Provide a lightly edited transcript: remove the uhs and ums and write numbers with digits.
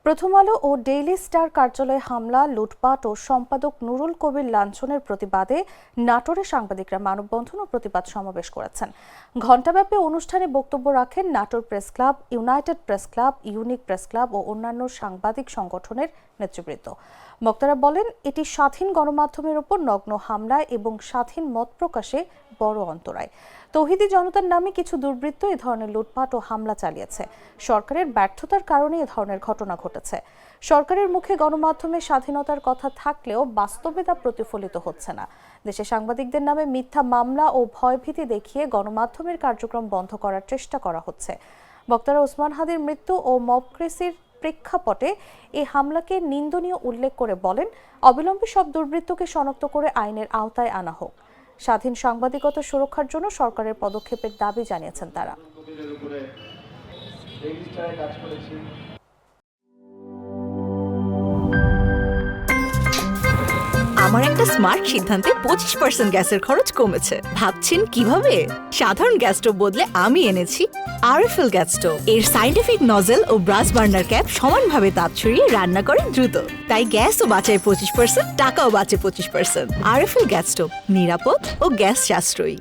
প্রথম আলো ও daily star কার্যালয়ে হামলা, লুটপাট ও সম্পাদক নুরুল কবির লাঞ্ছনের প্রতিবাদে নাটোরে সাংবাদিকরা মানববন্ধন ও প্রতিবাদ সমাবেশ করেছেন। ঘণ্টাব্যাপী অনুষ্ঠানে বক্তব্য রাখেন Natore press club, united press club, unique press club ও অন্যান্য সাংবাদিক সংগঠনের নেতৃবৃন্দ। বক্তারা বলেন, এটি স্বাধীন গণমাধ্যমের উপর নগ্ন হামলা এবং স্বাধীন মত প্রকাশে বড় অন্তরায়। তৌহিদি জনতার নামে কিছু দুর্বৃত্ত এ ধরনের লুটপাট ও হামলা চালিয়েছে। সরকারের ব্যর্থতার কারণে এ ধরনের ঘটনা ঘটেছে। সরকারের মুখে গণমাধ্যমের স্বাধীনতার কথা থাকলেও বাস্তবে তা প্রতিফলিত হচ্ছে না। দেশে সাংবাদিকদের নামে মিথ্যা মামলা ও ভয়ভীতি দেখিয়ে গণমাধ্যমের কার্যক্রম বন্ধ করার চেষ্টা করা হচ্ছে। বক্তারা ওসমান হাদির মৃত্যু ও মবক্রেসির প্রেক্ষাপটে এই হামলাকে নিন্দনীয় উল্লেখ করে বলেন, অবিলম্বে সব দুর্বৃত্তকে শনাক্ত করে আইনের আওতায় আনা হোক। স্বাধীন সাংবাদিকতা সুরক্ষার জন্য সরকারের পদক্ষেপের দাবি জানিয়েছেন তারা। আমার একটা স্মার্ট সিদ্ধান্তে 25% গ্যাসের খরচ কমেছে। ভাবছেন কিভাবে? সাধারণ গ্যাস স্টোভ বদলে আমি এনেছি আরএফএল গ্যাস স্টোভ। এর সাইন্টিফিক নজল ও ব্রাস বার্নার ক্যাপ সমানভাবে তাপ ছড়িয়ে রান্না করে দ্রুত। তাই গ্যাসও বাঁচায় 25%, টাকাও বাঁচে 25%। আরএফএল গ্যাস স্টোভ নিরাপদ ও গ্যাস সাশ্রয়ী।